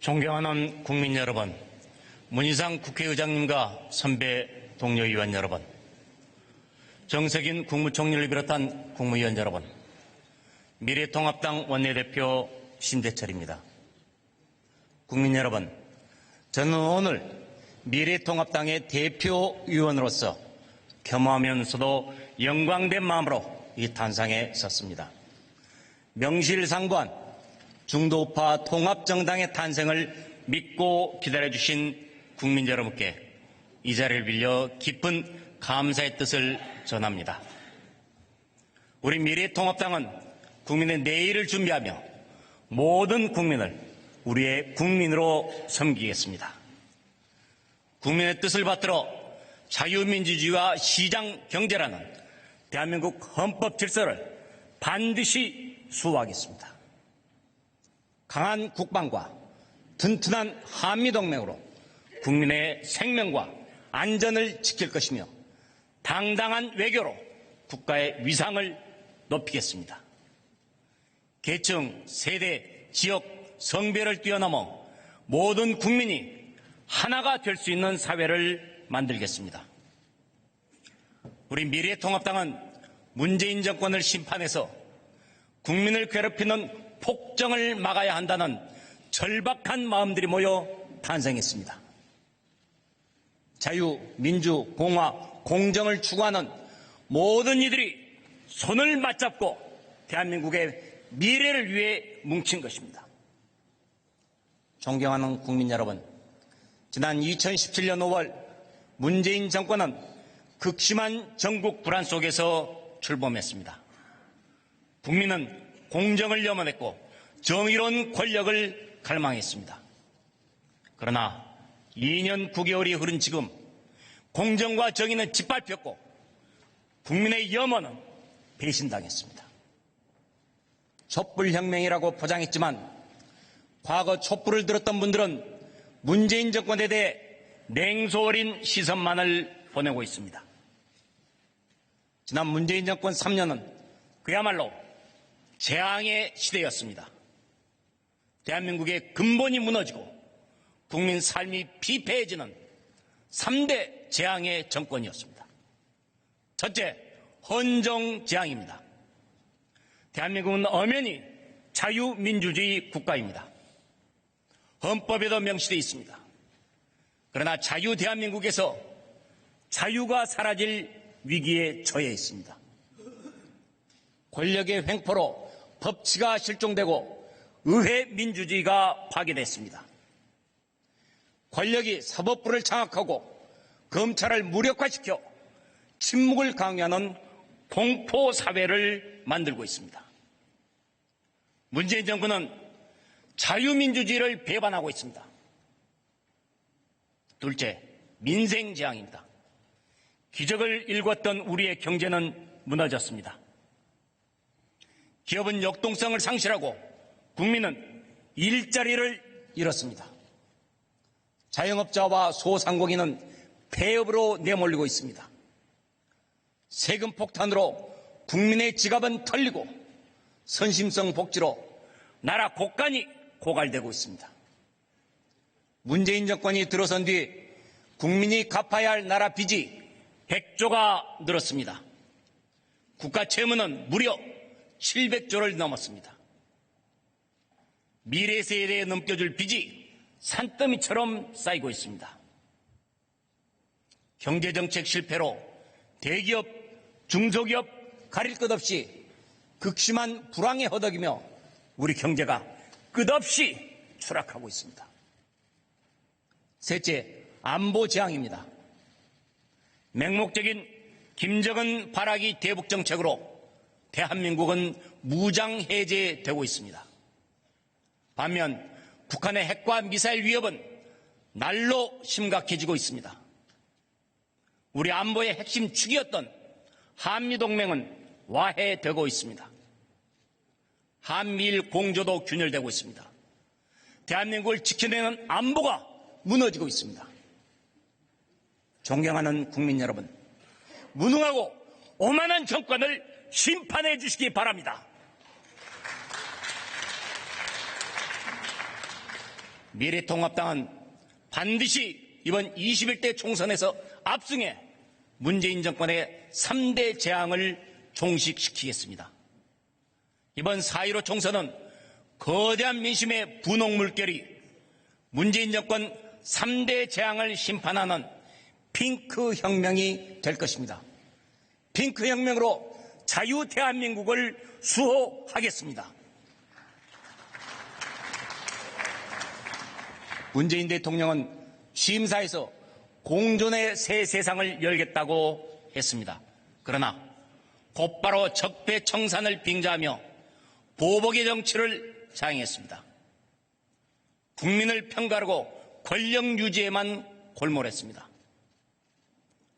존경하는 국민 여러분, 문희상 국회의장님과 선배 동료 의원 여러분, 정세균 국무총리를 비롯한 국무위원 여러분, 미래통합당 원내대표 신대철입니다. 국민 여러분, 저는 오늘 미래통합당의 대표위원으로서 겸허하면서도 영광된 마음으로 이 탄상에 섰습니다. 명실상부한 중도우파 통합정당의 탄생을 믿고 기다려주신 국민 여러분께 이 자리를 빌려 깊은 감사의 뜻을 전합니다. 우리 미래통합당은 국민의 내일을 준비하며 모든 국민을 우리의 국민으로 섬기겠습니다. 국민의 뜻을 받들어 자유민주주의와 시장경제라는 대한민국 헌법 질서를 반드시 수호하겠습니다. 강한 국방과 튼튼한 한미동맹으로 국민의 생명과 안전을 지킬 것이며 당당한 외교로 국가의 위상을 높이겠습니다. 계층, 세대, 지역, 성별을 뛰어넘어 모든 국민이 하나가 될 수 있는 사회를 만들겠습니다. 우리 미래통합당은 문재인 정권을 심판해서 국민을 괴롭히는 폭정을 막아야 한다는 절박한 마음들이 모여 탄생했습니다. 자유, 민주, 공화, 공정을 추구하는 모든 이들이 손을 맞잡고 대한민국의 미래를 위해 뭉친 것입니다. 존경하는 국민 여러분, 지난 2017년 5월 문재인 정권은 극심한 전국 불안 속에서 출범했습니다. 국민은 공정을 염원했고 정의로운 권력을 갈망했습니다. 그러나 2년 9개월이 흐른 지금 공정과 정의는 짓밟혔고 국민의 염원은 배신당했습니다. 촛불혁명이라고 포장했지만 과거 촛불을 들었던 분들은 문재인 정권에 대해 냉소 어린 시선만을 보내고 있습니다. 지난 문재인 정권 3년은 그야말로 재앙의 시대였습니다. 대한민국의 근본이 무너지고 국민 삶이 피폐해지는 3대 재앙의 정권이었습니다. 첫째, 헌정재앙입니다. 대한민국은 엄연히 자유민주주의 국가입니다. 헌법에도 명시되어 있습니다. 그러나 자유 대한민국에서 자유가 사라질 위기에 처해 있습니다. 권력의 횡포로 법치가 실종되고 의회 민주주의가 파괴됐습니다. 권력이 사법부를 장악하고 검찰을 무력화시켜 침묵을 강요하는 공포사회를 만들고 있습니다. 문재인 정부는 자유민주주의를 배반하고 있습니다. 둘째, 민생재앙입니다. 기적을 일궜던 우리의 경제는 무너졌습니다. 기업은 역동성을 상실하고 국민은 일자리를 잃었습니다. 자영업자와 소상공인은 폐업으로 내몰리고 있습니다. 세금 폭탄으로 국민의 지갑은 털리고 선심성 복지로 나라 곳간이 고갈되고 있습니다. 문재인 정권이 들어선 뒤 국민이 갚아야 할 나라 빚이 100조가 늘었습니다. 국가 채무는 무려 700조를 넘었습니다. 미래 세대에 넘겨줄 빚이 산더미처럼 쌓이고 있습니다. 경제정책 실패로 대기업, 중소기업 가릴 것 없이 극심한 불황에 허덕이며 우리 경제가 끝없이 추락하고 있습니다. 셋째, 안보 재앙입니다. 맹목적인 김정은 발악이 대북 정책으로 대한민국은 무장 해제되고 있습니다. 반면 북한의 핵과 미사일 위협은 날로 심각해지고 있습니다. 우리 안보의 핵심 축이었던 한미동맹은 와해되고 있습니다. 한미일 공조도 균열되고 있습니다. 대한민국을 지켜내는 안보가 무너지고 있습니다. 존경하는 국민 여러분, 무능하고 오만한 정권을 심판해 주시기 바랍니다. 미래통합당은 반드시 이번 21대 총선에서 압승해 문재인 정권의 3대 재앙을 종식시키겠습니다. 이번 4.15 총선은 거대한 민심의 분홍 물결이 문재인 정권 3대 재앙을 심판하는 핑크 혁명이 될 것입니다. 핑크 혁명으로 자유 대한민국을 수호하겠습니다. 문재인 대통령은 취임사에서 공존의 새 세상을 열겠다고 했습니다. 그러나 곧바로 적폐청산을 빙자하며 보복의 정치를 자행했습니다. 국민을 편가르고 권력 유지에만 골몰했습니다.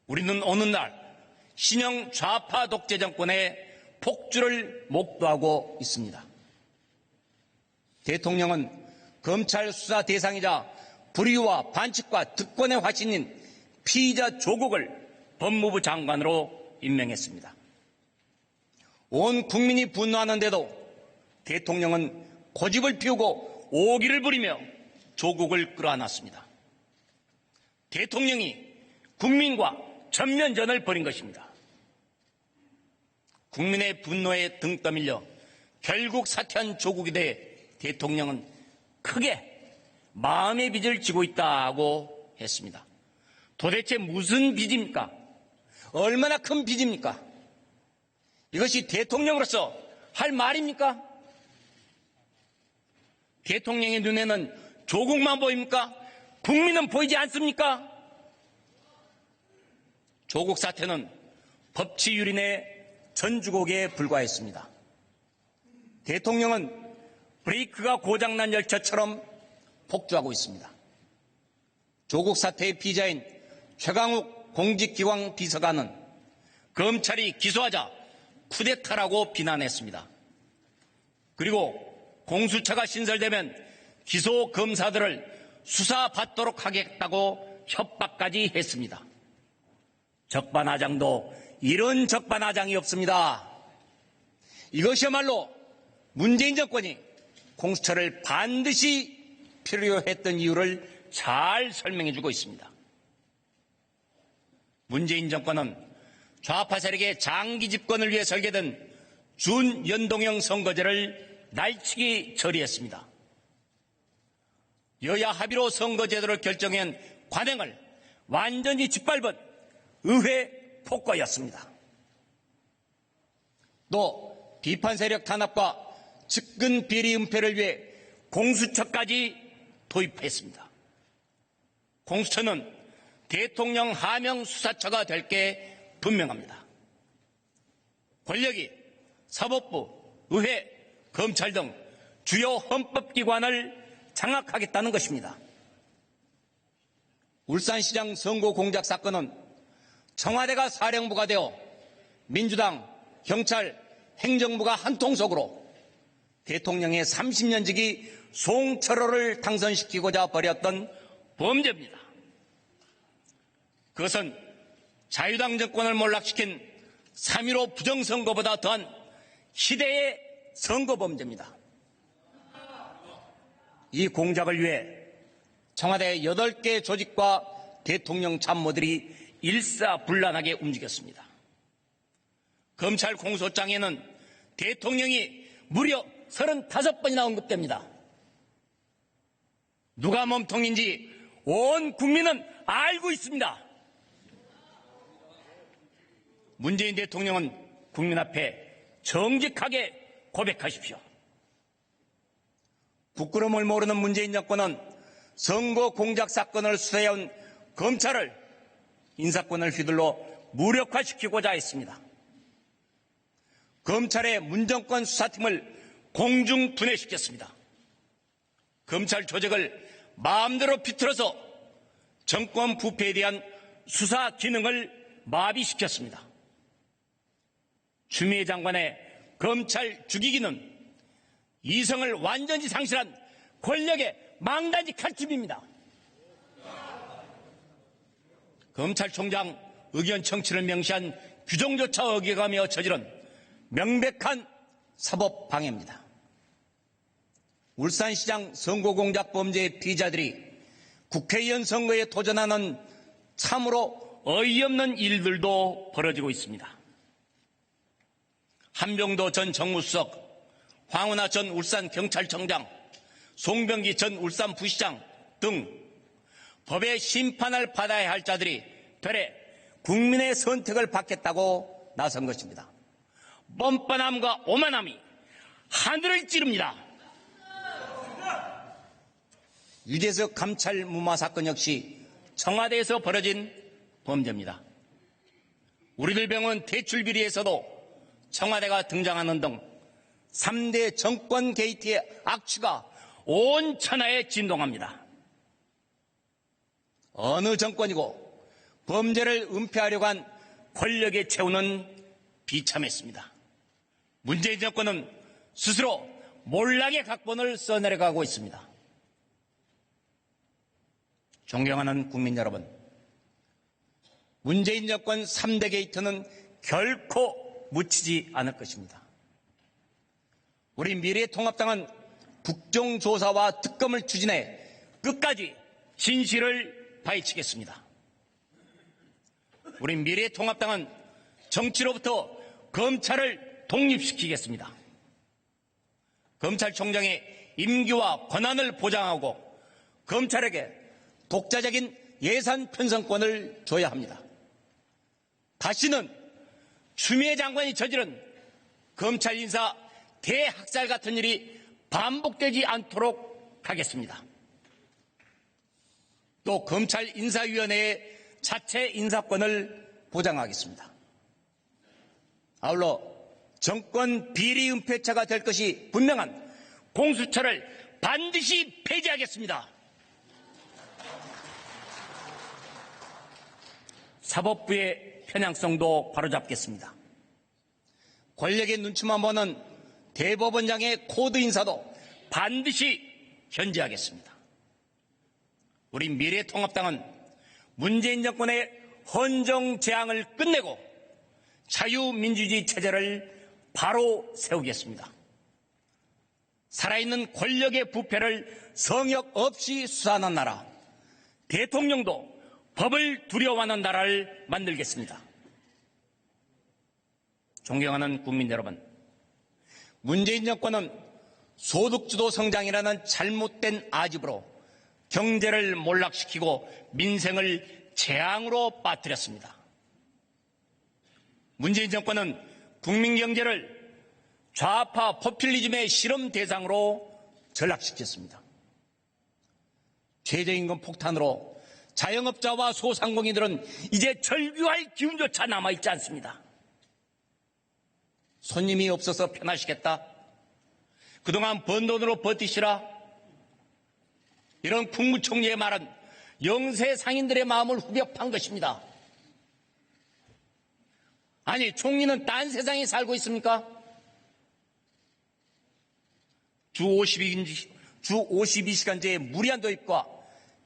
우리는 오늘날 신형 좌파 독재 정권의 폭주를 목도하고 있습니다. 대통령은 검찰 수사 대상이자 불의와 반칙과 특권의 화신인 피의자 조국을 법무부 장관으로 임명했습니다. 온 국민이 분노하는데도 대통령은 고집을 피우고 오기를 부리며 조국을 끌어안았습니다. 대통령이 국민과 전면전을 벌인 것입니다. 국민의 분노에 등 떠밀려 결국 사퇴한 조국에 대해 대통령은 크게 마음의 빚을 지고 있다고 했습니다. 도대체 무슨 빚입니까? 얼마나 큰 빚입니까? 이것이 대통령으로서 할 말입니까? 대통령의 눈에는 조국만 보입니까? 국민은 보이지 않습니까? 조국 사태는 법치유린의 전주곡에 불과했습니다. 대통령은 브레이크가 고장난 열차처럼 폭주하고 있습니다. 조국 사태의 피의자인 최강욱 공직기강 비서관은 검찰이 기소하자 쿠데타라고 비난했습니다. 그리고 공수처가 신설되면 기소 검사들을 수사받도록 하겠다고 협박까지 했습니다. 적반하장도 이런 적반하장이 없습니다. 이것이야말로 문재인 정권이 공수처를 반드시 필요로 했던 이유를 잘 설명해주고 있습니다. 문재인 정권은 좌파 세력의 장기 집권을 위해 설계된 준연동형 선거제를 날치기 처리했습니다. 여야 합의로 선거제도를 결정한 관행을 완전히 짓밟은 의회 폭거였습니다. 또 비판 세력 탄압과 측근 비리 은폐를 위해 공수처까지 도입했습니다. 공수처는 대통령 하명 수사처가 될 게 분명합니다. 권력이 사법부, 의회, 검찰 등 주요 헌법기관을 장악하겠다는 것입니다. 울산시장 선거 공작 사건은 청와대가 사령부가 되어 민주당, 경찰, 행정부가 한 통속으로 대통령의 30년지기 송철호를 당선시키고자 벌였던 범죄입니다. 그것은 자유당 정권을 몰락시킨 3.15 부정선거보다 더한 시대의 선거범죄입니다. 이 공작을 위해 청와대 8개 조직과 대통령 참모들이 일사불란하게 움직였습니다. 검찰 공소장에는 대통령이 무려 35번이나 언급됩니다. 누가 몸통인지 온 국민은 알고 있습니다. 문재인 대통령은 국민 앞에 정직하게 고백하십시오. 부끄러움을 모르는 문재인 정권은 선거 공작 사건을 수사해온 검찰을 인사권을 휘둘러 무력화시키고자 했습니다. 검찰의 문정권 수사팀을 공중 분해시켰습니다. 검찰 조직을 마음대로 비틀어서 정권 부패에 대한 수사 기능을 마비시켰습니다. 추미애 장관의 검찰 죽이기는 이성을 완전히 상실한 권력의 망나니 칼집입니다. 검찰총장 의견 청취를 명시한 규정조차 어겨가며 저지른 명백한 사법 방해입니다. 울산시장 선거공작 범죄 피의자들이 국회의원 선거에 도전하는 참으로 어이없는 일들도 벌어지고 있습니다. 한병도 전 정무수석, 황운하 전 울산경찰청장, 송병기 전 울산부시장 등 법의 심판을 받아야 할 자들이 되레 국민의 선택을 받겠다고 나선 것입니다. 뻔뻔함과 오만함이 하늘을 찌릅니다. 유재석 감찰 무마 사건 역시 청와대에서 벌어진 범죄입니다. 우리들 병원 대출 비리에서도 청와대가 등장하는 등 3대 정권 게이트의 악취가 온 천하에 진동합니다. 어느 정권이고 범죄를 은폐하려고 한 권력의 채우는 비참했습니다. 문재인 정권은 스스로 몰락의 각본을 써내려가고 있습니다. 존경하는 국민 여러분, 문재인 정권 3대 게이트는 결코 묻히지 않을 것입니다. 우리 미래통합당은 국정조사와 특검을 추진해 끝까지 진실을 파헤치겠습니다. 우리 미래통합당은 정치로부터 검찰을 독립시키겠습니다. 검찰총장의 임기와 권한을 보장하고 검찰에게 독자적인 예산 편성권을 줘야 합니다. 다시는 추미애 장관이 저지른 검찰 인사 대학살 같은 일이 반복되지 않도록 하겠습니다. 또 검찰 인사위원회의 자체 인사권을 보장하겠습니다. 아울러 정권 비리 은폐처가 될 것이 분명한 공수처를 반드시 폐지하겠습니다. 사법부의 편향성도 바로잡겠습니다. 권력의 눈치만 보는 대법원장의 코드 인사도 반드시 견제하겠습니다. 우리 미래통합당은 문재인 정권의 헌정재앙을 끝내고 자유민주주의 체제를 바로 세우겠습니다. 살아있는 권력의 부패를 성역 없이 수사하는 나라, 대통령도 법을 두려워하는 나라를 만들겠습니다. 존경하는 국민 여러분, 문재인 정권은 소득주도 성장이라는 잘못된 아집으로 경제를 몰락시키고 민생을 재앙으로 빠뜨렸습니다. 문재인 정권은 국민 경제를 좌파 포퓰리즘의 실험 대상으로 전락시켰습니다. 최저임금 폭탄으로 자영업자와 소상공인들은 이제 절규할 기운조차 남아있지 않습니다. 손님이 없어서 편하시겠다. 그동안 번 돈으로 버티시라. 이런 국무총리의 말은 영세 상인들의 마음을 후벼판 것입니다. 아니, 총리는 딴 세상에 살고 있습니까? 주 52시간제의 무리한 도입과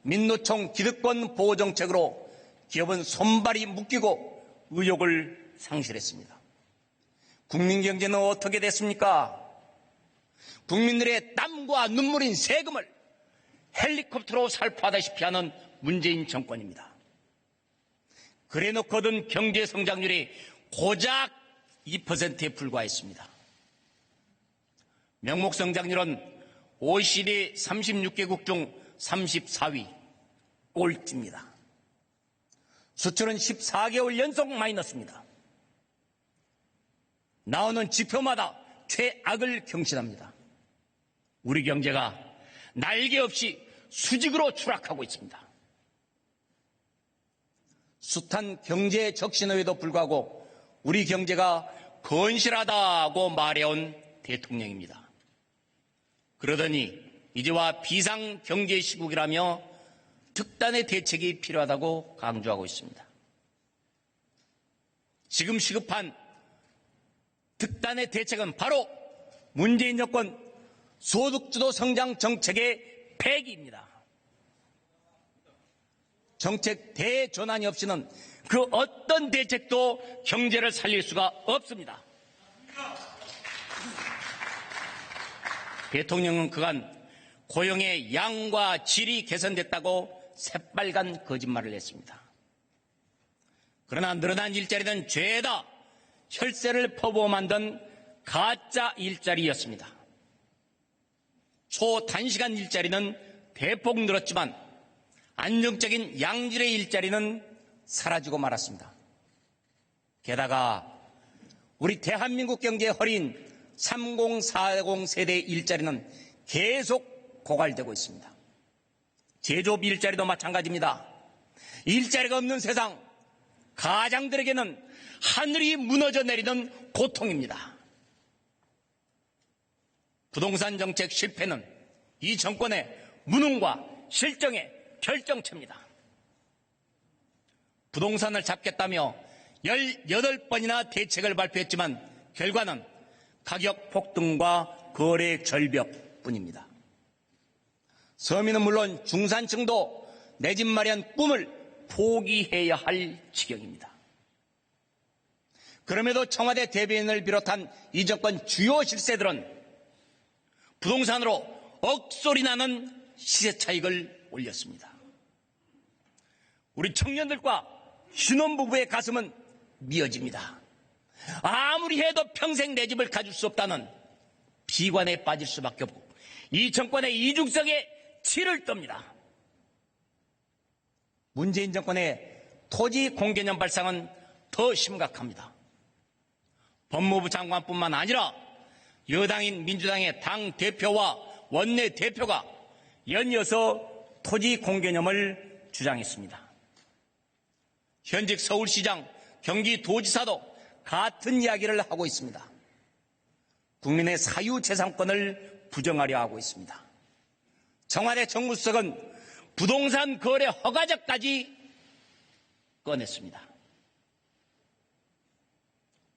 민노총 기득권 보호 정책으로 기업은 손발이 묶이고 의욕을 상실했습니다. 국민 경제는 어떻게 됐습니까? 국민들의 땀과 눈물인 세금을 헬리콥터로 살포하다시피 하는 문재인 정권입니다. 그래놓고 얻은 경제 성장률이 고작 2%에 불과했습니다. 명목 성장률은 OECD 36개국 중 34위, 꼴찌입니다. 수출은 14개월 연속 마이너스입니다. 나오는 지표마다 최악을 경신합니다. 우리 경제가 날개 없이 수직으로 추락하고 있습니다. 숱한 경제 적신에도 불구하고 우리 경제가 건실하다고 말해온 대통령입니다. 그러더니 이제와 비상경제 시국이라며 특단의 대책이 필요하다고 강조하고 있습니다. 지금 시급한 특단의 대책은 바로 문재인 정권 소득주도 성장 정책의 폐기입니다. 정책 대전환이 없이는 그 어떤 대책도 경제를 살릴 수가 없습니다. 대통령은 그간 고용의 양과 질이 개선됐다고 새빨간 거짓말을 했습니다. 그러나 늘어난 일자리는 죄다 혈세를 퍼부어 만든 가짜 일자리였습니다. 초단시간 일자리는 대폭 늘었지만 안정적인 양질의 일자리는 사라지고 말았습니다. 게다가 우리 대한민국 경제의 허리인 3040 세대의 일자리는 계속 고갈되고 있습니다. 제조업 일자리도 마찬가지입니다. 일자리가 없는 세상, 가장들에게는 하늘이 무너져 내리는 고통입니다. 부동산 정책 실패는 이 정권의 무능과 실정의 결정체입니다. 부동산을 잡겠다며 18번이나 대책을 발표했지만 결과는 가격 폭등과 거래 절벽뿐입니다. 서민은 물론 중산층도 내 집 마련 꿈을 포기해야 할 지경입니다. 그럼에도 청와대 대변인을 비롯한 이 정권 주요 실세들은 부동산으로 억소리 나는 시세 차익을 올렸습니다. 우리 청년들과 신혼부부의 가슴은 미어집니다. 아무리 해도 평생 내 집을 가질 수 없다는 비관에 빠질 수밖에 없고 이 정권의 이중성에 치를 떱니다. 문재인 정권의 토지 공개념 발상은 더 심각합니다. 법무부 장관뿐만 아니라 여당인 민주당의 당대표와 원내대표가 연이어서 토지 공개념을 주장했습니다. 현직 서울시장, 경기도지사도 같은 이야기를 하고 있습니다. 국민의 사유재산권을 부정하려 하고 있습니다. 청와대 정무수석은 부동산 거래 허가제까지 꺼냈습니다.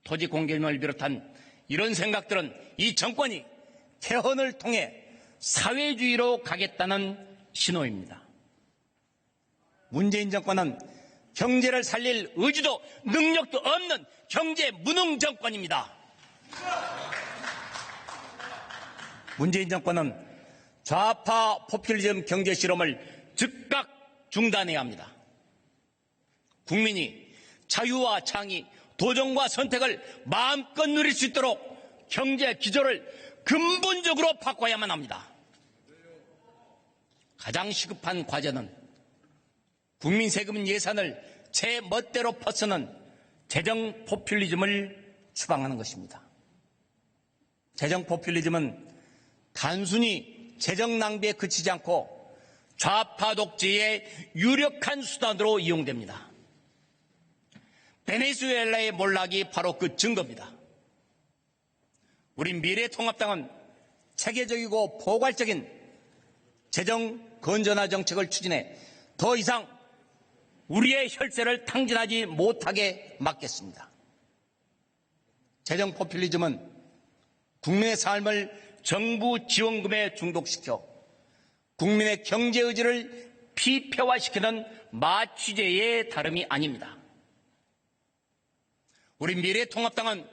토지 공개념을 비롯한 이런 생각들은 이 정권이 개헌을 통해 사회주의로 가겠다는 신호입니다. 문재인 정권은 경제를 살릴 의지도 능력도 없는 경제 무능 정권입니다. 문재인 정권은 좌파 포퓰리즘 경제 실험을 즉각 중단해야 합니다. 국민이 자유와 창의, 도전과 선택을 마음껏 누릴 수 있도록 경제 기조를 근본적으로 바꿔야만 합니다. 가장 시급한 과제는 국민 세금 예산을 제 멋대로 퍼쓰는 재정 포퓰리즘을 추방하는 것입니다. 재정 포퓰리즘은 단순히 재정 낭비에 그치지 않고 좌파 독재의 유력한 수단으로 이용됩니다. 베네수엘라의 몰락이 바로 그 증거입니다. 우리 미래통합당은 체계적이고 포괄적인 재정 건전화 정책을 추진해 더 이상 우리의 혈세를 탕진하지 못하게 막겠습니다. 재정 포퓰리즘은 국민의 삶을 정부 지원금에 중독시켜 국민의 경제 의지를 피폐화시키는 마취제의 다름이 아닙니다. 우리 미래통합당은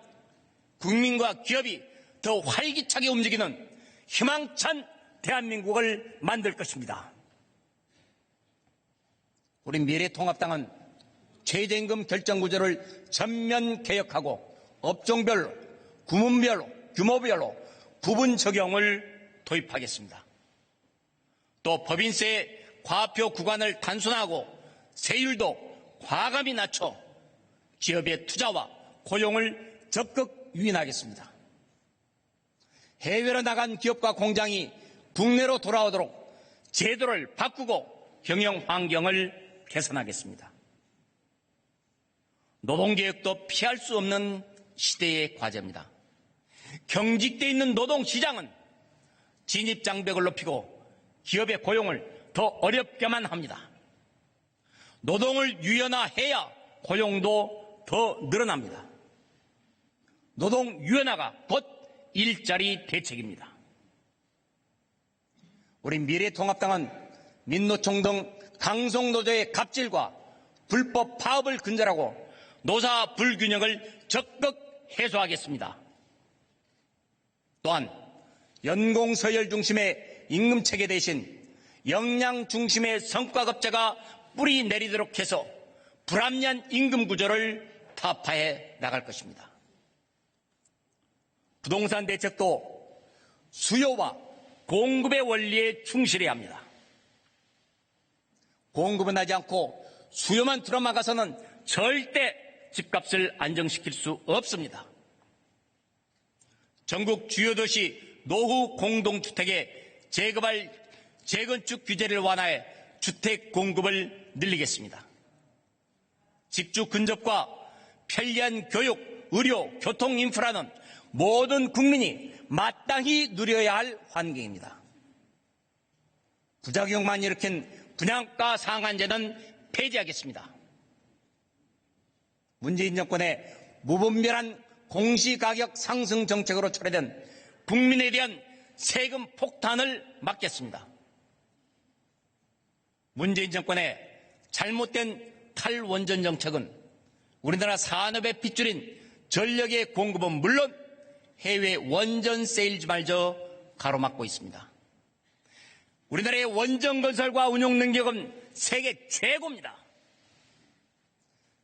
국민과 기업이 더 활기차게 움직이는 희망찬 대한민국을 만들 것입니다. 우리 미래통합당은 최저임금 결정구조를 전면 개혁하고 업종별로, 구문별로, 규모별로 부분 적용을 도입하겠습니다. 또 법인세 과표 구간을 단순화하고 세율도 과감히 낮춰 기업의 투자와 고용을 적극 유인하겠습니다. 해외로 나간 기업과 공장이 국내로 돌아오도록 제도를 바꾸고 경영 환경을 개선하겠습니다. 노동개혁도 피할 수 없는 시대의 과제입니다. 경직되어 있는 노동시장은 진입장벽을 높이고 기업의 고용을 더 어렵게만 합니다. 노동을 유연화해야 고용도 더 늘어납니다. 노동 유연화가 곧 일자리 대책입니다. 우리 미래통합당은 민노총 등 강성노조의 갑질과 불법 파업을 근절하고 노사 불균형을 적극 해소하겠습니다. 또한 연공서열 중심의 임금체계 대신 역량 중심의 성과급제가 뿌리 내리도록 해서 불합리한 임금 구조를 타파해 나갈 것입니다. 부동산 대책도 수요와 공급의 원리에 충실해야 합니다. 공급은 하지 않고 수요만 틀어막아서는 절대 집값을 안정시킬 수 없습니다. 전국 주요 도시 노후 공동주택의 재건축 규제를 완화해 주택 공급을 늘리겠습니다. 집주 근접과 편리한 교육, 의료, 교통 인프라는 모든 국민이 마땅히 누려야 할 환경입니다. 부작용만 일으킨 분양가 상한제는 폐지하겠습니다. 문재인 정권의 무분별한 공시가격 상승 정책으로 초래된 국민에 대한 세금 폭탄을 막겠습니다. 문재인 정권의 잘못된 탈원전 정책은 우리나라 산업의 핏줄인 전력의 공급은 물론 해외 원전 세일즈마저 가로막고 있습니다. 우리나라의 원전 건설과 운용 능력은 세계 최고입니다.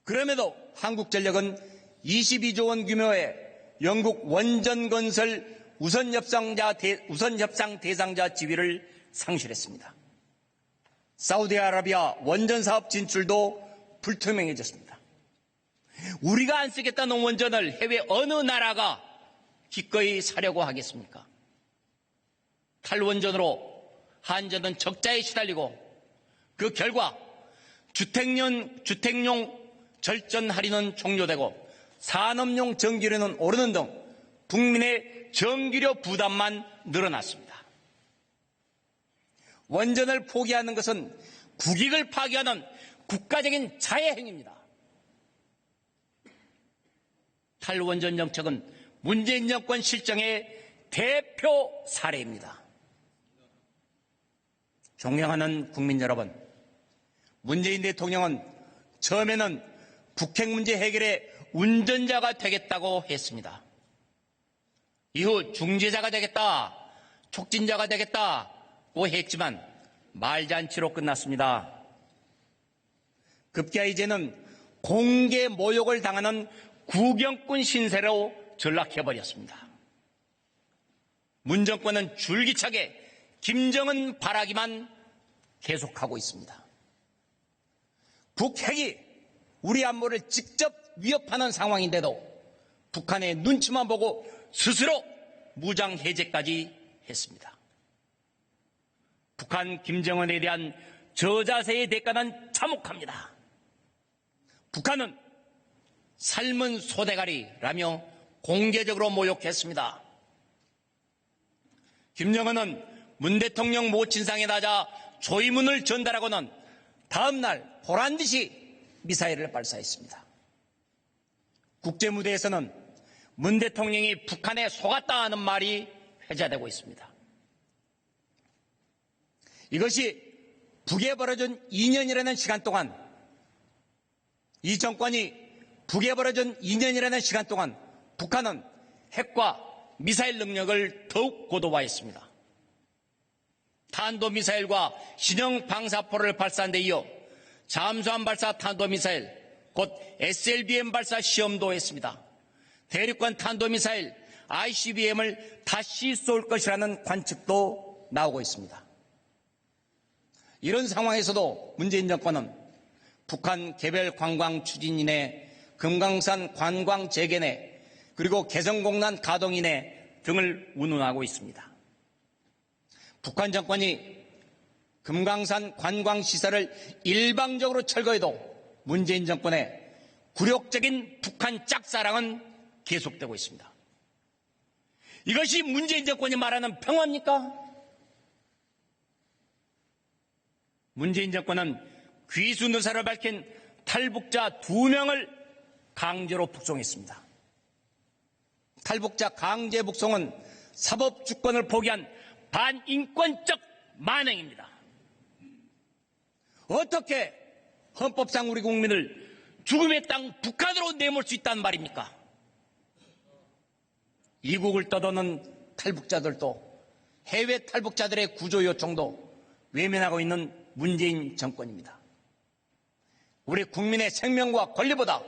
그럼에도 한국전력은 22조 원 규모의 영국 원전 건설 우선 협상 대상자 지위를 상실했습니다. 사우디아라비아 원전 사업 진출도 불투명해졌습니다. 우리가 안 쓰겠다는 원전을 해외 어느 나라가 기꺼이 사려고 하겠습니까? 탈원전으로 한전은 적자에 시달리고 그 결과 주택용 절전 할인은 종료되고 산업용 전기료는 오르는 등 국민의 전기료 부담만 늘어났습니다. 원전을 포기하는 것은 국익을 파괴하는 국가적인 자해행위입니다. 탈원전 정책은 문재인 정권 실정의 대표 사례입니다. 존경하는 국민 여러분, 문재인 대통령은 처음에는 북핵 문제 해결의 운전자가 되겠다고 했습니다. 이후 중재자가 되겠다, 촉진자가 되겠다고 했지만 말잔치로 끝났습니다. 급기야 이제는 공개 모욕을 당하는 구경꾼 신세로 전락해버렸습니다. 문 정권은 줄기차게 김정은 바라기만 계속하고 있습니다. 북핵이 우리 안보를 직접 위협하는 상황인데도 북한의 눈치만 보고 스스로 무장 해제까지 했습니다. 북한 김정은에 대한 저자세의 대가는 참혹합니다. 북한은 삶은 소대가리라며 공개적으로 모욕했습니다. 김정은은 문 대통령 모친상에 낮아 조의문을 전달하고는 다음 날 보란듯이 미사일을 발사했습니다. 국제무대에서는 문 대통령이 북한에 속았다 하는 말이 회자되고 있습니다. 이것이 북에 벌어진 2년이라는 시간 동안, 이 정권이 북에 벌어진 2년이라는 시간 동안 북한은 핵과 미사일 능력을 더욱 고도화했습니다. 탄도미사일과 신형 방사포를 발사한 데 이어 잠수함 발사 탄도미사일, 곧 SLBM 발사 시험도 했습니다. 대륙간 탄도미사일 ICBM을 다시 쏠 것이라는 관측도 나오고 있습니다. 이런 상황에서도 문재인 정권은 북한 개별 관광 추진인회, 금강산 관광 재개내, 그리고 개성공단 가동인회 등을 운운하고 있습니다. 북한 정권이 금강산 관광시설을 일방적으로 철거해도 문재인 정권의 굴욕적인 북한 짝사랑은 계속되고 있습니다. 이것이 문재인 정권이 말하는 평화입니까? 문재인 정권은 귀순 의사를 밝힌 탈북자 2명을 강제로 북송했습니다. 탈북자 강제 북송은 사법주권을 포기한 반인권적 만행입니다. 어떻게 헌법상 우리 국민을 죽음의 땅 북한으로 내몰 수 있다는 말입니까? 이국을 떠도는 탈북자들도 해외 탈북자들의 구조 요청도 외면하고 있는 문재인 정권입니다. 우리 국민의 생명과 권리보다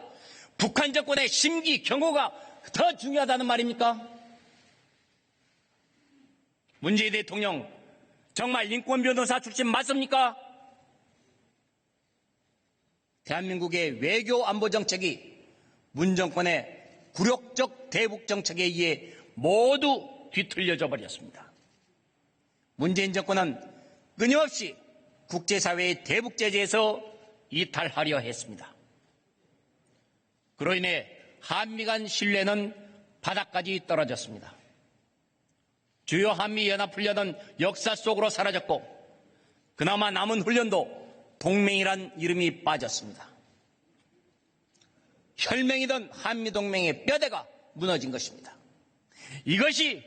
북한 정권의 심기 경호가 더 중요하다는 말입니까? 문재인 대통령 정말 인권 변호사 출신 맞습니까? 대한민국의 외교 안보 정책이 문 정권의 굴욕적 대북 정책에 의해 모두 뒤틀려져 버렸습니다. 문재인 정권은 끊임없이 국제사회의 대북 제재에서 이탈하려 했습니다. 그로 인해 한미 간 신뢰는 바닥까지 떨어졌습니다. 주요 한미연합훈련은 역사 속으로 사라졌고 그나마 남은 훈련도 동맹이란 이름이 빠졌습니다. 혈맹이던 한미동맹의 뼈대가 무너진 것입니다. 이것이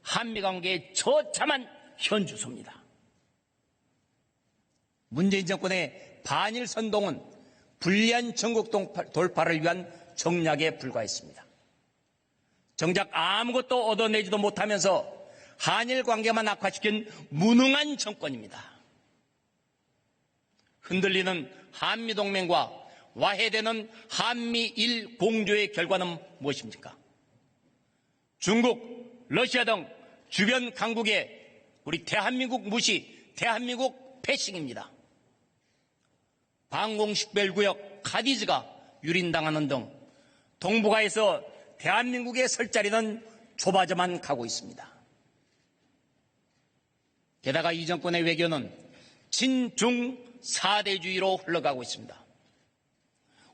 한미관계의 처참한 현주소입니다. 문재인 정권의 반일 선동은 불리한 전국 돌파를 위한 정략에 불과했습니다. 정작 아무것도 얻어내지도 못하면서 한일 관계만 악화시킨 무능한 정권입니다. 흔들리는 한미동맹과 와해되는 한미일 공조의 결과는 무엇입니까? 중국, 러시아 등 주변 강국의 우리 대한민국 무시, 대한민국 패싱입니다. 방공식별구역 카디즈가 유린당하는 등 동북아에서 대한민국의 설 자리는 좁아져만 가고 있습니다. 게다가 이 정권의 외교는 친중 사대주의로 흘러가고 있습니다.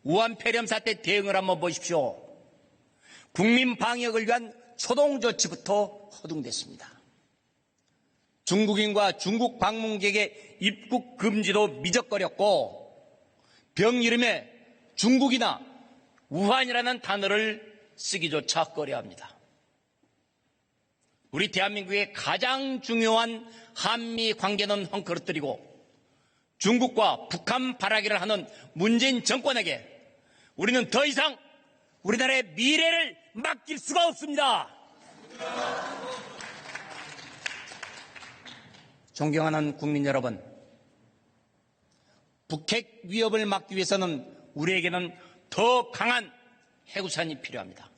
우한 폐렴 사태 대응을 한번 보십시오. 국민 방역을 위한 초동 조치부터 허둥댔습니다. 중국인과 중국 방문객의 입국 금지도 미적거렸고 병 이름에 중국이나 우한이라는 단어를 쓰기조차 꺼려합니다. 우리 대한민국의 가장 중요한 한미 관계는 헝클어뜨리고 중국과 북한 바라기를 하는 문재인 정권에게 우리는 더 이상 우리나라의 미래를 맡길 수가 없습니다. 존경하는 국민 여러분, 북핵 위협을 막기 위해서는 우리에게는 더 강한 해구산이 필요합니다.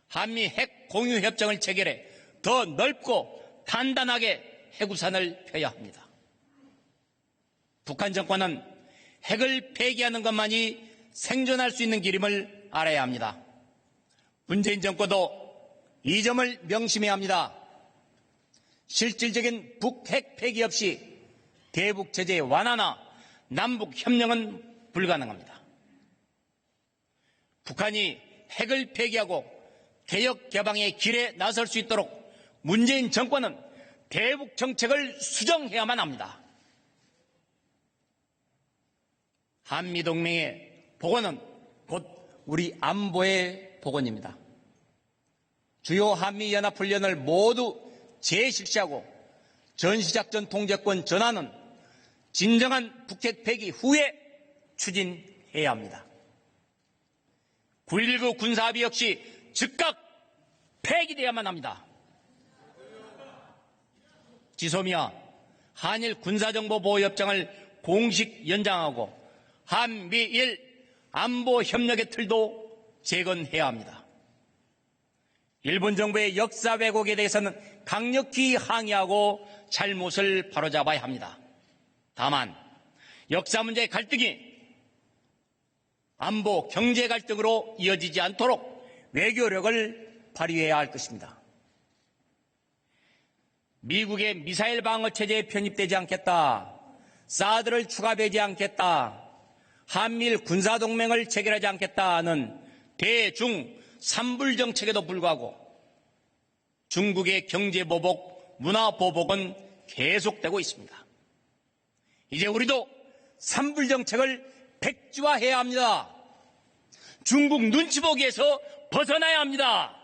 한미 핵 공유 협정을 체결해 더 넓고 단단하게 해구산을 펴야 합니다. 북한 정권은 핵을 폐기하는 것만이 생존할 수 있는 길임을 알아야 합니다. 문재인 정권도 이 점을 명심해야 합니다. 실질적인 북핵 폐기 없이 대북 제재 완화나 남북 협력은 불가능합니다. 북한이 핵을 폐기하고 개혁 개방의 길에 나설 수 있도록 문재인 정권은 대북 정책을 수정해야만 합니다. 한미동맹의 복원은 곧 우리 안보의 복원입니다. 주요 한미연합훈련을 모두 재실시하고 전시작전 통제권 전환은 진정한 북핵 폐기 후에 추진해야 합니다. 9.19 군사합의 역시 즉각 폐기돼야만 합니다. 지소미아 한일 군사정보보호협정을 공식 연장하고 한미일 안보협력의 틀도 재건해야 합니다. 일본 정부의 역사 왜곡에 대해서는 강력히 항의하고 잘못을 바로잡아야 합니다. 다만 역사 문제의 갈등이 안보, 경제 갈등으로 이어지지 않도록 외교력을 발휘해야 할 것입니다. 미국의 미사일 방어 체제에 편입되지 않겠다. 사드를 추가되지 않겠다. 한미일 군사동맹을 체결하지 않겠다는 대중 삼불 정책에도 불구하고 중국의 경제보복, 문화보복은 계속되고 있습니다. 이제 우리도 삼불 정책을 백지화해야 합니다. 중국 눈치 보기에서 벗어나야 합니다.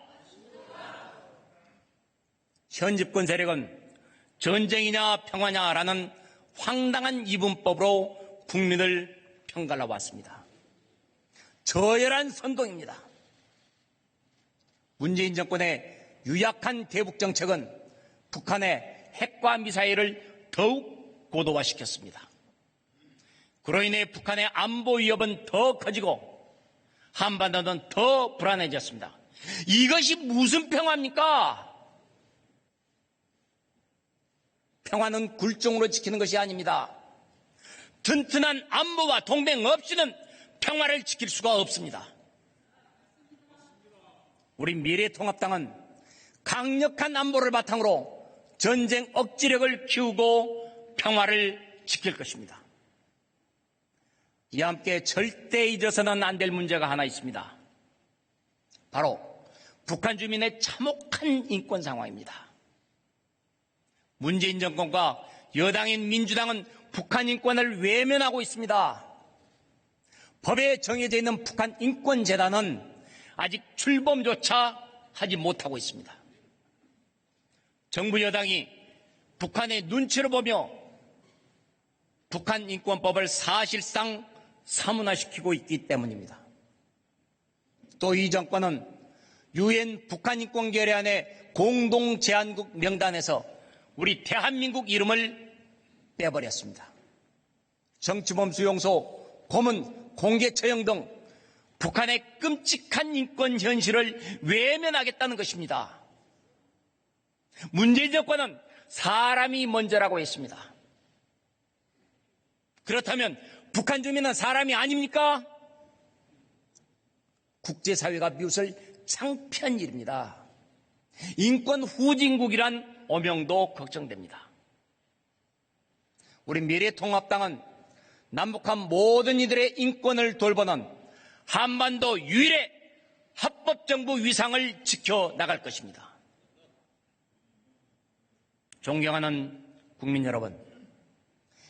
현 집권 세력은 전쟁이냐 평화냐라는 황당한 이분법으로 국민을 편갈라 왔습니다. 저열한 선동입니다. 문재인 정권의 유약한 대북 정책은 북한의 핵과 미사일을 더욱 고도화시켰습니다. 그로 인해 북한의 안보 위협은 더 커지고 한반도는 더 불안해졌습니다. 이것이 무슨 평화입니까? 평화는 굴종으로 지키는 것이 아닙니다. 튼튼한 안보와 동맹 없이는 평화를 지킬 수가 없습니다. 우리 미래통합당은 강력한 안보를 바탕으로 전쟁 억지력을 키우고 평화를 지킬 것입니다. 이와 함께 절대 잊어서는 안 될 문제가 하나 있습니다. 바로 북한 주민의 참혹한 인권 상황입니다. 문재인 정권과 여당인 민주당은 북한 인권을 외면하고 있습니다. 법에 정해져 있는 북한 인권재단은 아직 출범조차 하지 못하고 있습니다. 정부 여당이 북한의 눈치를 보며 북한 인권법을 사실상 사문화시키고 있기 때문입니다. 또 이 정권은 유엔 북한인권결의안의 공동제안국 명단에서 우리 대한민국 이름을 빼버렸습니다. 정치범 수용소, 고문, 공개 처형 등 북한의 끔찍한 인권 현실을 외면하겠다는 것입니다. 문재인 정권은 사람이 먼저라고 했습니다. 그렇다면 북한 주민은 사람이 아닙니까? 국제사회가 비웃을 창피한 일입니다. 인권 후진국이란 오명도 걱정됩니다. 우리 미래통합당은 남북한 모든 이들의 인권을 돌보는 한반도 유일의 합법정부 위상을 지켜나갈 것입니다. 존경하는 국민 여러분,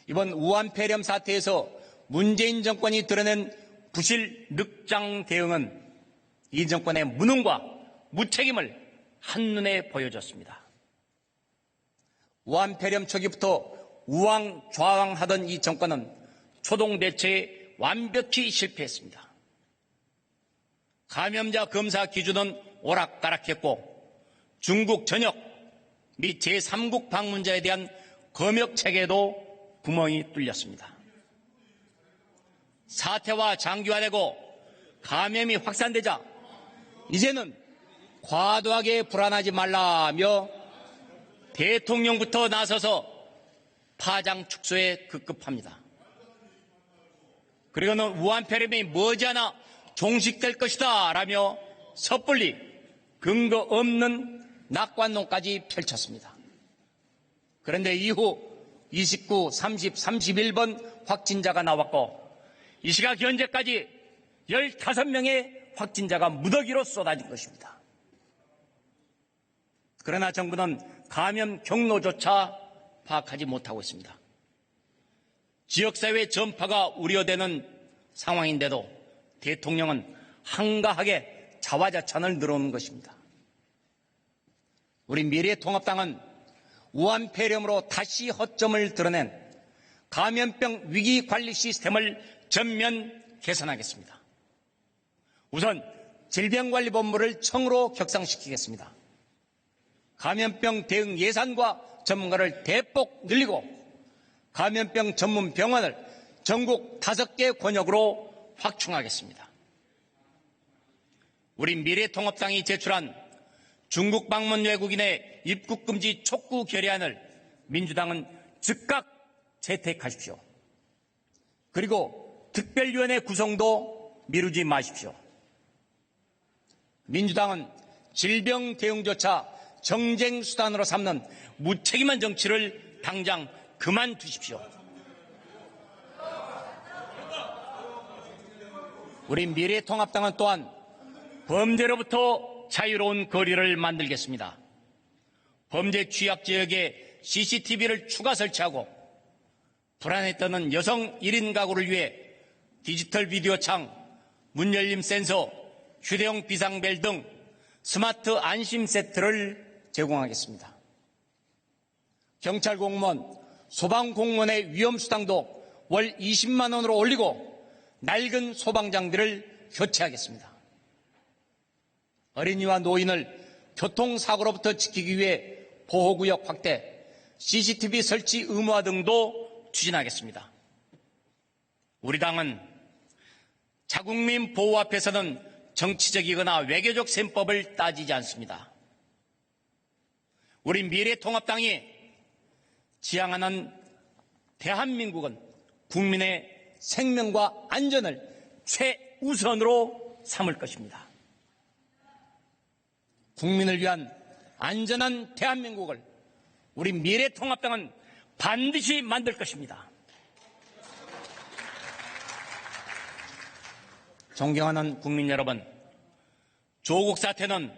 이번 우한 폐렴 사태에서 문재인 정권이 드러낸 부실 늑장 대응은 이 정권의 무능과 무책임을 한눈에 보여줬습니다. 우한 폐렴 초기부터 우왕좌왕하던 이 정권은 초동 대처에 완벽히 실패했습니다. 감염자 검사 기준은 오락가락했고 중국 전역 및 제3국 방문자에 대한 검역 체계도 구멍이 뚫렸습니다. 사태와 장기화되고 감염이 확산되자 이제는 과도하게 불안하지 말라며 대통령부터 나서서 파장 축소에 급급합니다. 그리고는 우한 폐렴이 머지않아 종식될 것이다 라며 섣불리 근거 없는 낙관론까지 펼쳤습니다. 그런데 이후 29, 30, 31번 확진자가 나왔고 이 시각 현재까지 15명의 확진자가 무더기로 쏟아진 것입니다. 그러나 정부는 감염 경로조차 파악하지 못하고 있습니다. 지역사회 전파가 우려되는 상황인데도 대통령은 한가하게 자화자찬을 늘어놓는 것입니다. 우리 미래통합당은 우한 폐렴으로 다시 허점을 드러낸 감염병 위기관리 시스템을 전면 개선하겠습니다. 우선 질병관리본부를 청으로 격상시키겠습니다. 감염병 대응 예산과 전문가를 대폭 늘리고 감염병 전문 병원을 전국 5개 권역으로 확충하겠습니다. 우리 미래통합당이 제출한 중국 방문 외국인의 입국 금지 촉구 결의안을 민주당은 즉각 채택하십시오. 그리고 특별위원회 구성도 미루지 마십시오. 민주당은 질병 대응조차 정쟁 수단으로 삼는 무책임한 정치를 당장 그만두십시오. 우리 미래통합당은 또한 범죄로부터 자유로운 거리를 만들겠습니다. 범죄 취약 지역에 CCTV를 추가 설치하고 불안에 떠는 여성 1인 가구를 위해 디지털 비디오 창, 문 열림 센서, 휴대용 비상벨 등 스마트 안심 세트를 제공하겠습니다. 경찰 공무원, 소방 공무원의 위험수당도 월 20만 원으로 올리고 낡은 소방장비를 교체하겠습니다. 어린이와 노인을 교통사고로부터 지키기 위해 보호구역 확대, CCTV 설치 의무화 등도 추진하겠습니다. 우리 당은 자국민 보호 앞에서는 정치적이거나 외교적 셈법을 따지지 않습니다. 우리 미래통합당이 지향하는 대한민국은 국민의 생명과 안전을 최우선으로 삼을 것입니다. 국민을 위한 안전한 대한민국을 우리 미래통합당은 반드시 만들 것입니다. 존경하는 국민 여러분, 조국 사태는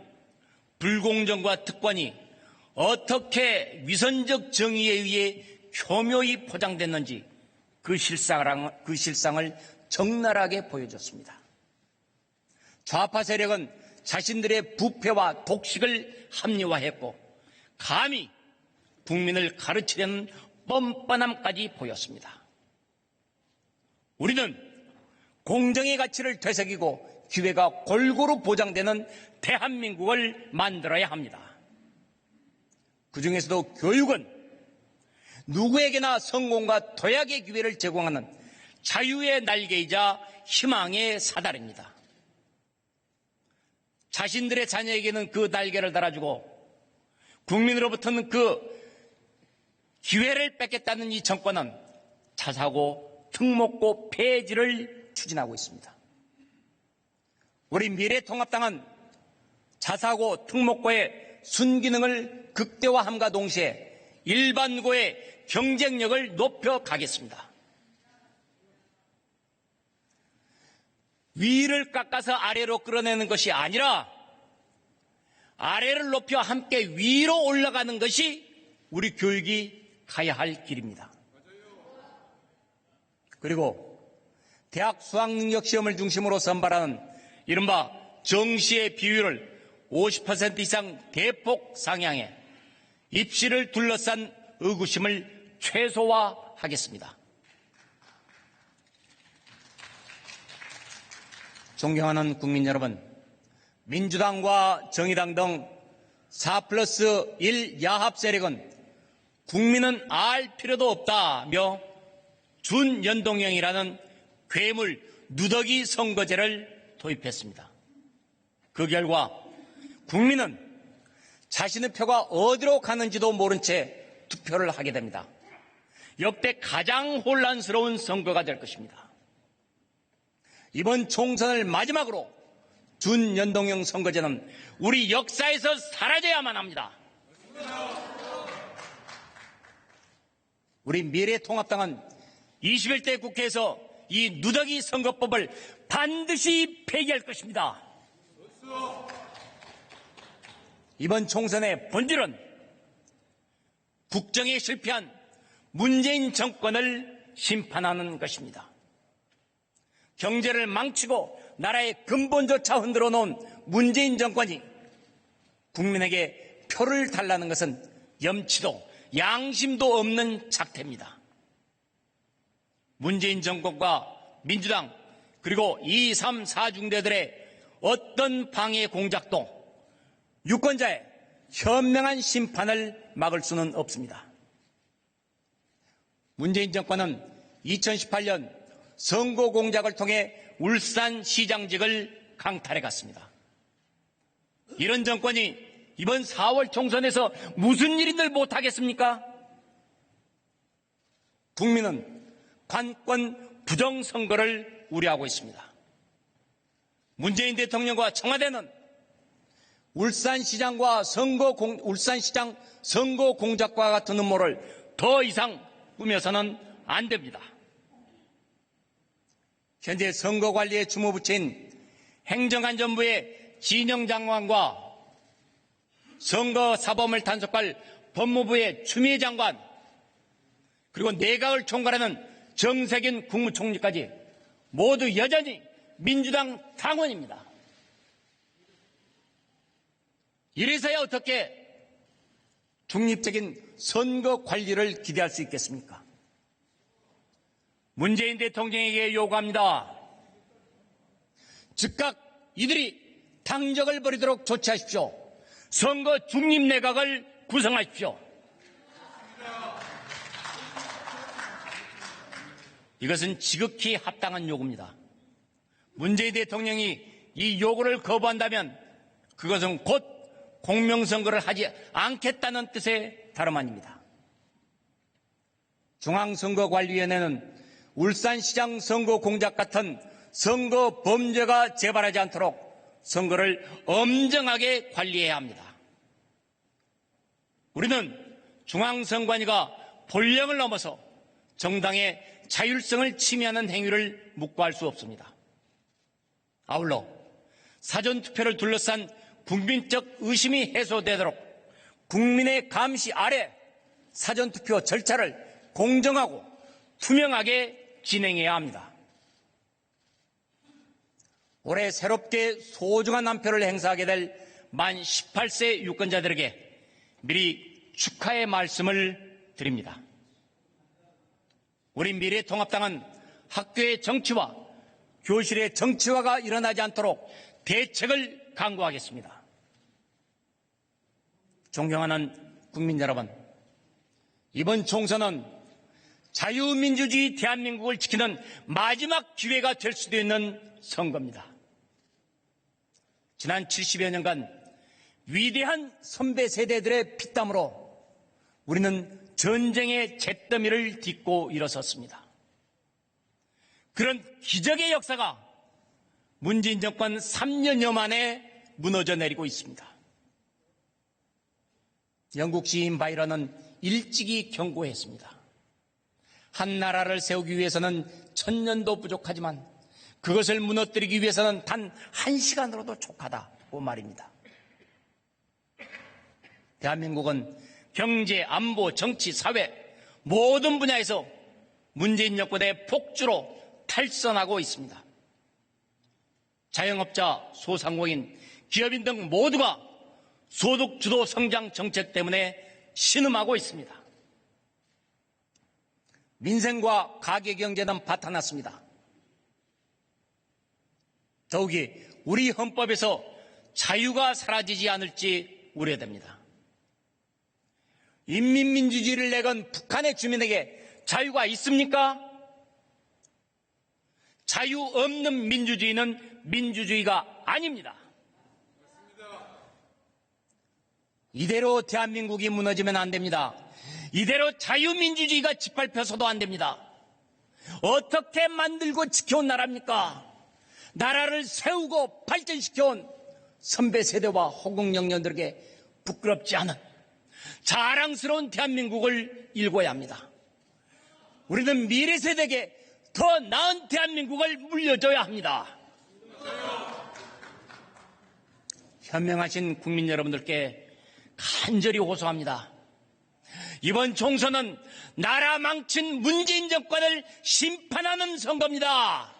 불공정과 특권이 어떻게 위선적 정의에 의해 교묘히 포장됐는지 그 실상을 적나라하게 보여줬습니다. 좌파 세력은 자신들의 부패와 독식을 합리화했고 감히 국민을 가르치려는 뻔뻔함까지 보였습니다. 우리는 공정의 가치를 되새기고 기회가 골고루 보장되는 대한민국을 만들어야 합니다. 그중에서도 교육은 누구에게나 성공과 도약의 기회를 제공하는 자유의 날개이자 희망의 사다리입니다. 자신들의 자녀에게는 그 날개를 달아주고 국민으로부터는 그 기회를 뺏겠다는 이 정권은 자사고 특목고 폐지를 추진하고 있습니다. 우리 미래통합당은 자사고 특목고의 순기능을 극대화함과 동시에 일반고의 경쟁력을 높여가겠습니다. 위를 깎아서 아래로 끌어내는 것이 아니라 아래를 높여 함께 위로 올라가는 것이 우리 교육이 가야 할 길입니다. 그리고 대학 수학능력시험을 중심으로 선발하는 이른바 정시의 비율을 50% 이상 대폭 상향해 입시를 둘러싼 의구심을 최소화하겠습니다. 존경하는 국민 여러분, 민주당과 정의당 등 4+1 야합 세력은 국민은 알 필요도 없다며 준연동형이라는 괴물 누더기 선거제를 도입했습니다. 그 결과 국민은 자신의 표가 어디로 가는지도 모른 채 투표를 하게 됩니다. 역대 가장 혼란스러운 선거가 될 것입니다. 이번 총선을 마지막으로 준연동형 선거제는 우리 역사에서 사라져야만 합니다. 우리 미래통합당은 21대 국회에서 이 누더기 선거법을 반드시 폐기할 것입니다. 이번 총선의 본질은 국정에 실패한 문재인 정권을 심판하는 것입니다. 경제를 망치고 나라의 근본조차 흔들어 놓은 문재인 정권이 국민에게 표를 달라는 것은 염치도 양심도 없는 작태입니다. 문재인 정권과 민주당 그리고 2, 3, 4중대들의 어떤 방해 공작도 유권자의 현명한 심판을 막을 수는 없습니다. 문재인 정권은 2018년 선거 공작을 통해 울산시장직을 강탈해 갔습니다. 이런 정권이 이번 4월 총선에서 무슨 일인들 못하겠습니까? 국민은 관권 부정선거를 우려하고 있습니다. 문재인 대통령과 청와대는 울산시장 선거 공작과 같은 음모를 더 이상 꾸며서는 안 됩니다. 현재 선거관리에 주무부처인 행정안전부의 진영장관과 선거사범을 단속할 법무부의 추미애 장관 그리고 내각을 총괄하는 정세균 국무총리까지 모두 여전히 민주당 당원입니다. 이래서야 어떻게 중립적인 선거 관리를 기대할 수 있겠습니까? 문재인 대통령에게 요구합니다. 즉각 이들이 당적을 버리도록 조치하십시오. 선거 중립 내각을 구성하십시오. 이것은 지극히 합당한 요구입니다. 문재인 대통령이 이 요구를 거부한다면 그것은 곧 공명선거를 하지 않겠다는 뜻의 다름 아닙니다. 중앙선거관리위원회는 울산시장 선거 공작 같은 선거 범죄가 재발하지 않도록 선거를 엄정하게 관리해야 합니다. 우리는 중앙선관위가 본령을 넘어서 정당의 자율성을 침해하는 행위를 묵과할 수 없습니다. 아울러 사전투표를 둘러싼 국민적 의심이 해소되도록 국민의 감시 아래 사전투표 절차를 공정하고 투명하게 진행해야 합니다. 올해 새롭게 소중한 한 표를 행사하게 될 만 18세 유권자들에게 미리 축하의 말씀을 드립니다. 우리 미래통합당은 학교의 정치화, 교실의 정치화가 일어나지 않도록 대책을 강구하겠습니다. 존경하는 국민 여러분, 이번 총선은 자유민주주의 대한민국을 지키는 마지막 기회가 될 수도 있는 선거입니다. 지난 70여 년간 위대한 선배 세대들의 피땀으로 우리는 전쟁의 잿더미를 딛고 일어섰습니다. 그런 기적의 역사가 문재인 정권 3년여 만에 무너져 내리고 있습니다. 영국 시인 바이런은 일찍이 경고했습니다. 한 나라를 세우기 위해서는 1000년도 부족하지만 그것을 무너뜨리기 위해서는 단 1시간으로도 족하다고 말입니다. 대한민국은 경제, 안보, 정치, 사회 모든 분야에서 문재인 정권의 폭주로 탈선하고 있습니다. 자영업자, 소상공인, 기업인 등 모두가 소득주도 성장 정책 때문에 신음하고 있습니다. 민생과 가계경제는 파탄났습니다. 더욱이 우리 헌법에서 자유가 사라지지 않을지 우려됩니다. 인민민주주의를 내건 북한의 주민에게 자유가 있습니까? 자유 없는 민주주의는 민주주의가 아닙니다. 이대로 대한민국이 무너지면 안 됩니다. 이대로 자유민주주의가 짓밟혀서도 안 됩니다. 어떻게 만들고 지켜온 나라입니까? 나라를 세우고 발전시켜온 선배 세대와 호국영년들에게 부끄럽지 않은 자랑스러운 대한민국을 일궈야 합니다. 우리는 미래 세대에게 더 나은 대한민국을 물려줘야 합니다. 현명하신 국민 여러분들께 간절히 호소합니다. 이번 총선은 나라 망친 문재인 정권을 심판하는 선거입니다.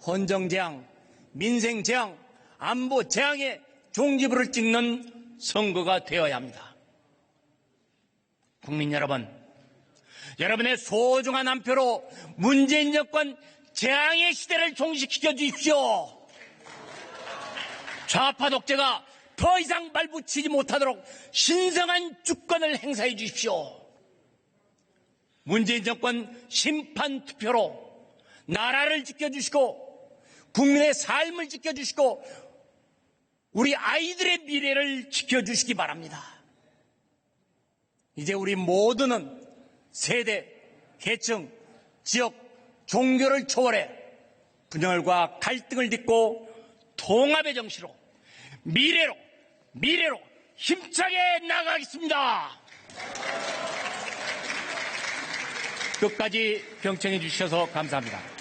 헌정재앙, 민생재앙, 안보재앙의 종지부를 찍는 선거가 되어야 합니다. 국민 여러분, 여러분의 소중한 한 표로 문재인 정권 재앙의 시대를 종식시켜 주십시오. 좌파 독재가 더 이상 발붙이지 못하도록 신성한 주권을 행사해 주십시오. 문재인 정권 심판 투표로 나라를 지켜주시고 국민의 삶을 지켜주시고 우리 아이들의 미래를 지켜주시기 바랍니다. 이제 우리 모두는 세대, 계층, 지역, 종교를 초월해 분열과 갈등을 딛고 통합의 정신으로 미래로 힘차게 나가겠습니다. 끝까지 경청해 주셔서 감사합니다.